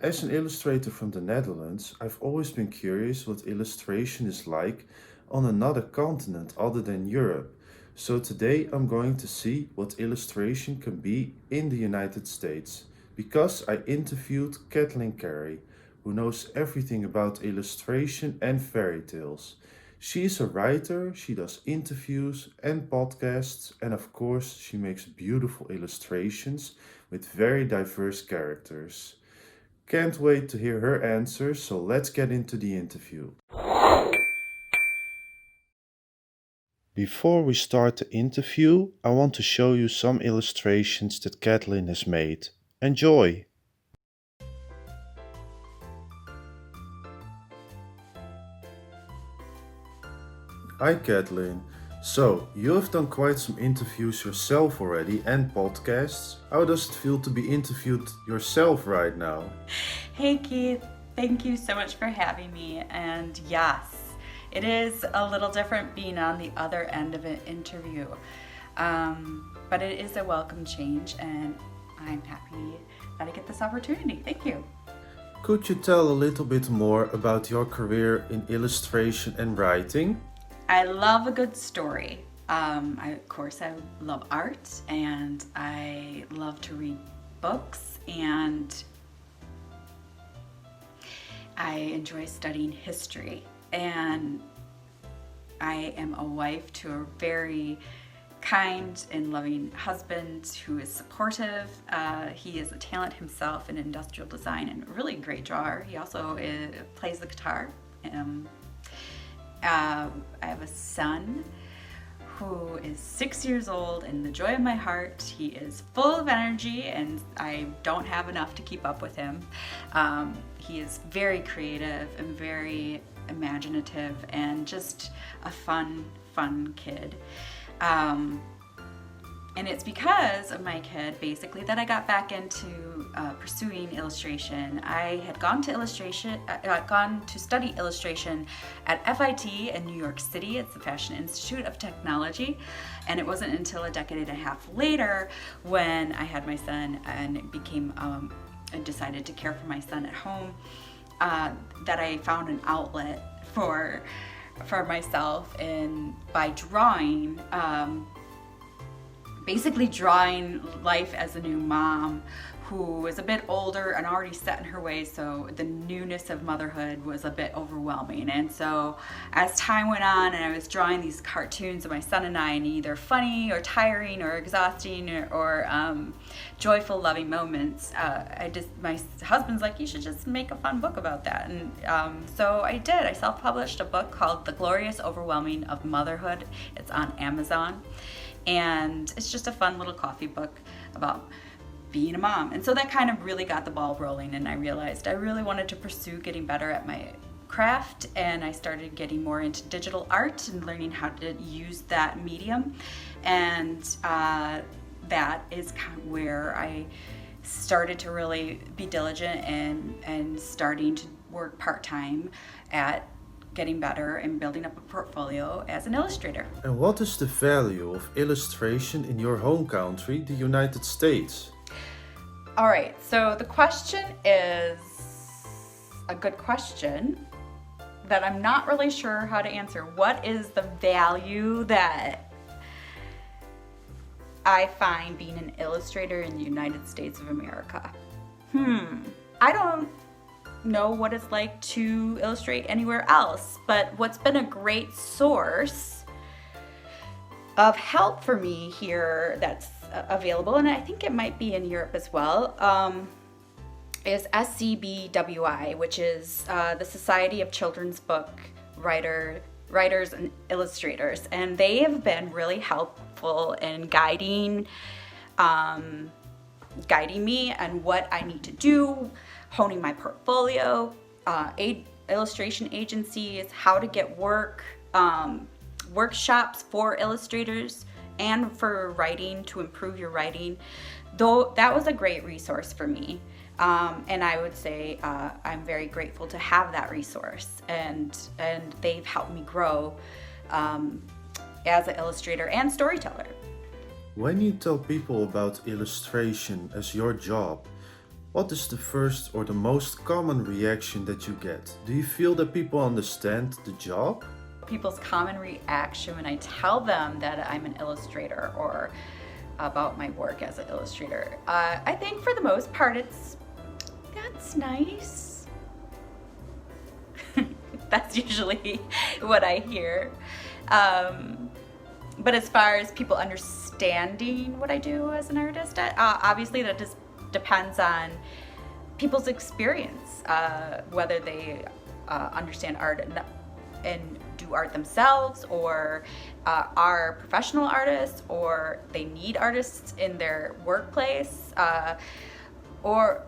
As an illustrator from the Netherlands, I've always been curious what illustration is like on another continent other than Europe. So today I'm going to see what illustration can be in the United States because I interviewed Catlin Carey, who knows everything about illustration and fairy tales. She is a writer, she does interviews and podcasts, and of course, she makes beautiful illustrations with very diverse characters. Can't wait to hear her answers, so let's get into the interview. Before we start the interview, I want to show you some illustrations that Catlin has made. Enjoy! Hi Catlin. So, you have done quite some interviews yourself already and podcasts. How does it feel to be interviewed yourself right now? Hey Keith, thank you so much for having me. And yes, it is a little different being on the other end of an interview. But it is a welcome change, and I'm happy that I get this opportunity. Thank you. Could you tell a little bit more about your career in illustration and writing? I love a good story. Of course, I love art, and I love to read books, and I enjoy studying history. And I am a wife to a very kind and loving husband who is supportive. He is a talent himself in industrial design and a really great drawer. He also plays the guitar. I have a son who is 6 years old and the joy of my heart. He is full of energy and I don't have enough to keep up with him. He is very creative and very imaginative and just a fun kid. And it's because of my kid, basically, that I got back into pursuing illustration. I had gone to study illustration at FIT in New York City. It's the Fashion Institute of Technology. And it wasn't until a decade and a half later when I had my son and I decided to care for my son at home, that I found an outlet for myself and by drawing, basically drawing life as a new mom who is a bit older and already set in her ways, so the newness of motherhood was a bit overwhelming. And so as time went on and I was drawing these cartoons of my son and I, and either funny or tiring or exhausting or joyful, loving moments, my husband's like, you should just make a fun book about that. And so I did. I self-published a book called The Glorious Overwhelming of Motherhood. It's on Amazon. And it's just a fun little coffee book about being a mom. And so that kind of really got the ball rolling, and I realized I really wanted to pursue getting better at my craft, and I started getting more into digital art and learning how to use that medium. And that is kind of where I started to really be diligent and starting to work part-time at getting better and building up a portfolio as an illustrator. And what is the value of illustration in your home country, the United States? All right, so the question is a good question that I'm not really sure how to answer. What is the value that I find being an illustrator in the United States of America? I don't know what it's like to illustrate anywhere else, but what's been a great source of help for me here that's available, and I think it might be in Europe as well, is SCBWI, which is the Society of Children's Book Writers and Illustrators, and they have been really helpful in guiding me and what I need to do, honing my portfolio, illustration agencies, how to get work, workshops for illustrators and for writing to improve your writing. Though that was a great resource for me. And I would say I'm very grateful to have that resource, and they've helped me grow as an illustrator and storyteller. When you tell people about illustration as your job, What is the first or the most common reaction that you get? Do you feel that people understand the job? People's common reaction when I tell them that I'm an illustrator or about my work as an illustrator, I think for the most part that's nice. That's usually what I hear. But as far as people understanding what I do as an artist, obviously that just depends on people's experience, whether they understand art and do art themselves, or are professional artists, or they need artists in their workplace, or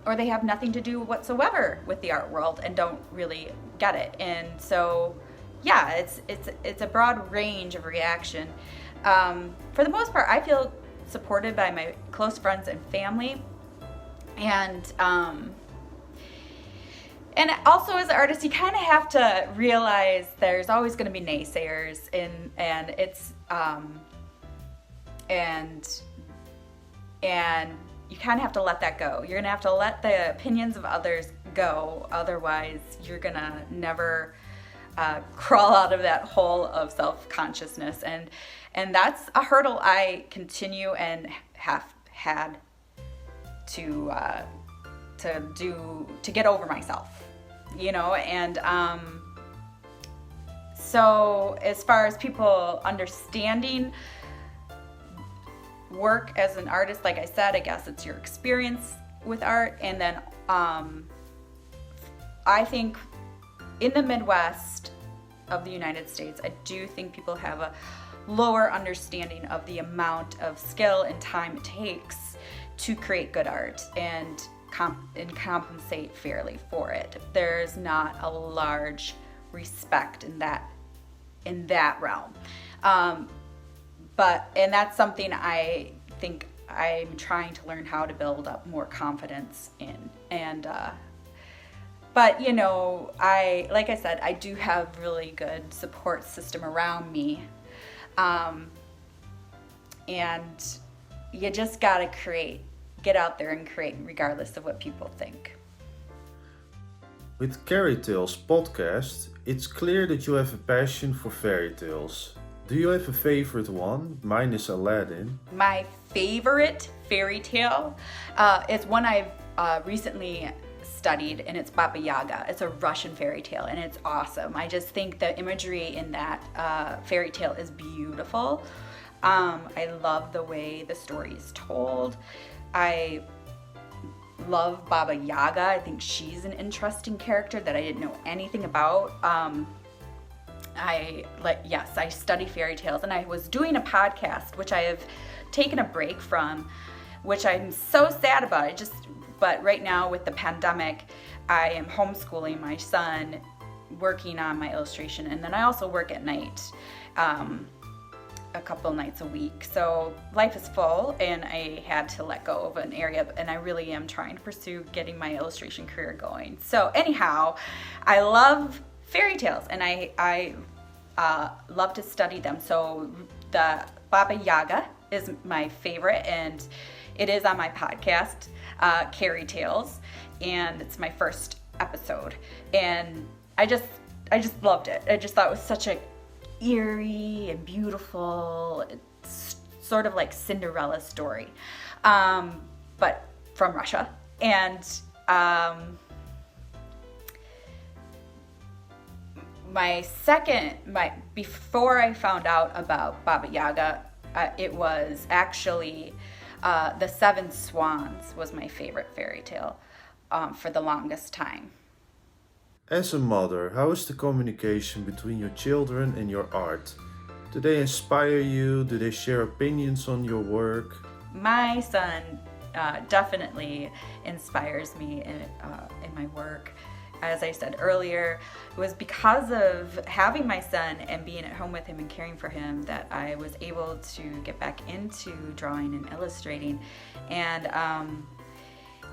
or they have nothing to do whatsoever with the art world and don't really get it. And so, yeah, it's a broad range of reaction. For the most part, I feel supported by my close friends and family, and also as an artist, you kind of have to realize there's always going to be naysayers, and it's and you kind of have to let that go. You're gonna have to let the opinions of others go, otherwise you're gonna never crawl out of that hole of self-consciousness, and that's a hurdle I continue and have had to get over myself, and so as far as people understanding work as an artist, like I said, I guess it's your experience with art. And then I think in the Midwest of the United States, I do think people have a lower understanding of the amount of skill and time it takes to create good art and compensate fairly for it. There's not a large respect in that realm. And that's something I think I'm trying to learn how to build up more confidence in. But like I said, I do have really good support system around me. And you just gotta get out there and create regardless of what people think. With Carey Tales podcast, it's clear that you have a passion for fairy tales. Do you have a favorite one? Mine is Aladdin. My favorite fairy tale is one I've recently studied, and it's Baba Yaga. It's a Russian fairy tale, and it's awesome. I just think the imagery in that fairy tale is beautiful. I love the way the story is told. I love Baba Yaga. I think she's an interesting character that I didn't know anything about. I study fairy tales, and I was doing a podcast, which I have taken a break from, which I'm so sad about. But right now with the pandemic, I am homeschooling my son, working on my illustration, and then I also work at night, a couple nights a week. So life is full, and I had to let go of an area, and I really am trying to pursue getting my illustration career going. So anyhow, I love fairy tales, and I love to study them. So the Baba Yaga is my favorite, and it is on my podcast, Carey Tales, and it's my first episode, and I just loved it. I just thought it was such a eerie and beautiful, it's sort of like Cinderella story, but from Russia. And before I found out about Baba Yaga, it was actually The Seven Swans was my favorite fairy tale for the longest time. As a mother, how is the communication between your children and your art? Do they inspire you? Do they share opinions on your work? My son definitely inspires me in my work. As I said earlier, it was because of having my son and being at home with him and caring for him that I was able to get back into drawing and illustrating. And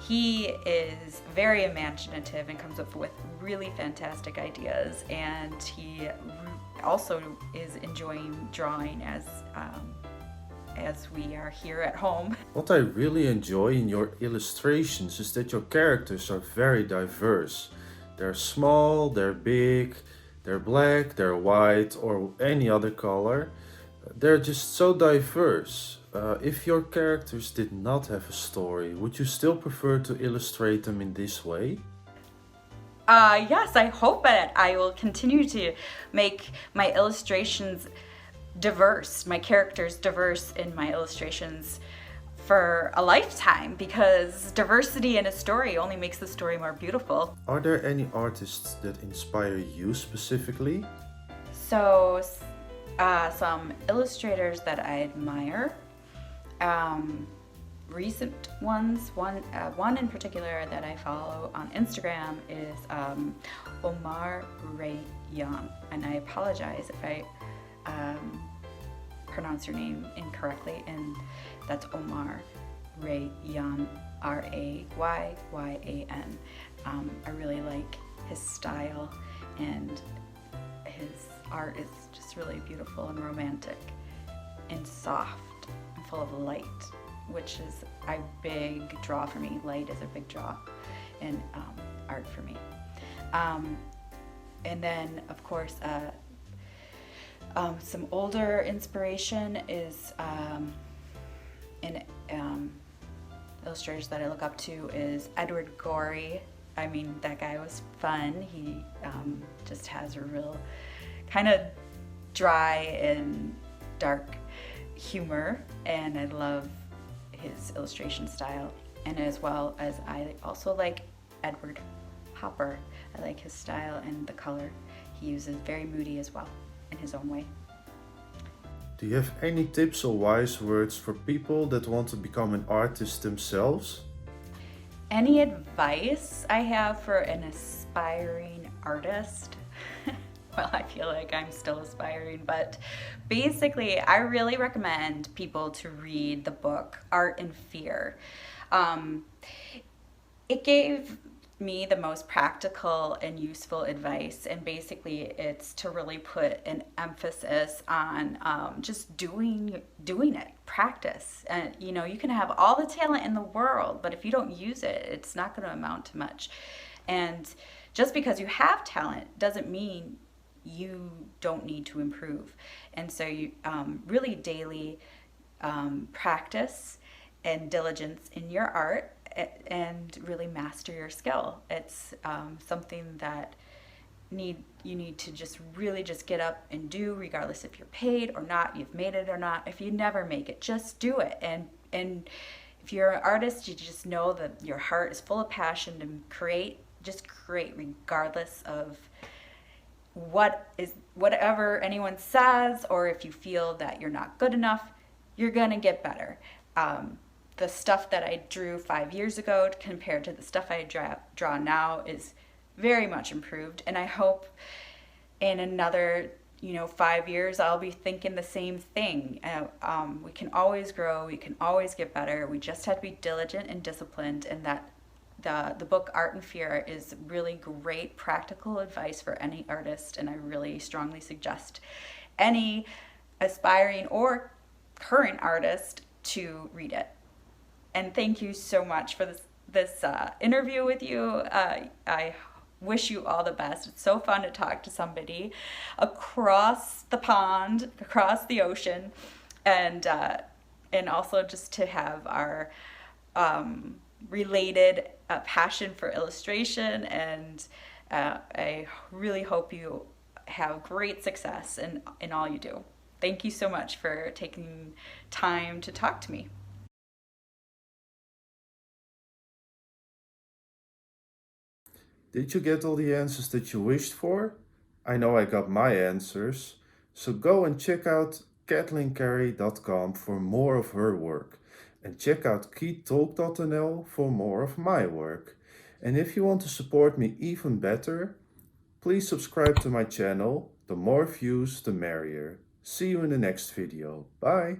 he is very imaginative and comes up with really fantastic ideas, and he also is enjoying drawing as as we are here at home. What I really enjoy in your illustrations is that your characters are very diverse. They're small, they're big, they're black, they're white, or any other color. They're just so diverse. If your characters did not have a story, would you still prefer to illustrate them in this way? Yes, I hope that I will continue to make my illustrations diverse, my characters diverse in my illustrations for a lifetime, because diversity in a story only makes the story more beautiful. Are there any artists that inspire you specifically? So, some illustrators that I admire, recent ones, one in particular that I follow on Instagram is Omar Rayan, and I apologize if I pronounce your name incorrectly, and that's Omar Rayan, Rayyan. I really like his style, and his art is just really beautiful and romantic and soft and full of light, which is a big draw for me. Light is a big draw in art for me. And then, of course, some older inspiration is in illustrators that I look up to is Edward Gorey. I mean, that guy was fun. He just has a real kind of dry and dark humor, and I love his illustration style. And as well as I also like Edward Hopper. I like his style and the color he uses, very moody as well in his own way. Do you have any tips or wise words for people that want to become an artist themselves? Any advice I have for an aspiring artist? Well, I feel like I'm still aspiring, but basically, I really recommend people to read the book Art and Fear. It gave me the most practical and useful advice, and basically it's to really put an emphasis on just doing it, practice. And you can have all the talent in the world, but if you don't use it, it's not going to amount to much. And just because you have talent doesn't mean you don't need to improve. And so you really daily practice and diligence in your art and really master your skill. It's something that you need to just really just get up and do, regardless if you're paid or not, you've made it or not. If you never make it, just do it. And if you're an artist, you just know that your heart is full of passion to create. Just create, regardless of whatever anyone says, or if you feel that you're not good enough, you're gonna get better. The stuff that I drew 5 years ago compared to the stuff I draw now is very much improved, and I hope in another 5 years I'll be thinking the same thing. We can always grow, we can always get better. We just have to be diligent and disciplined, and that the book Art and Fear is really great practical advice for any artist, and I really strongly suggest any aspiring or current artist to read it. And thank you so much for this interview with you. I wish you all the best. It's so fun to talk to somebody across the pond, across the ocean, and also just to have our related passion for illustration. And I really hope you have great success in all you do. Thank you so much for taking time to talk to me. Did you get all the answers that you wished for? I know I got my answers. So go and check out catlincarey.com for more of her work. And check out keytalk.nl for more of my work. And if you want to support me even better, please subscribe to my channel. The more views, the merrier. See you in the next video. Bye!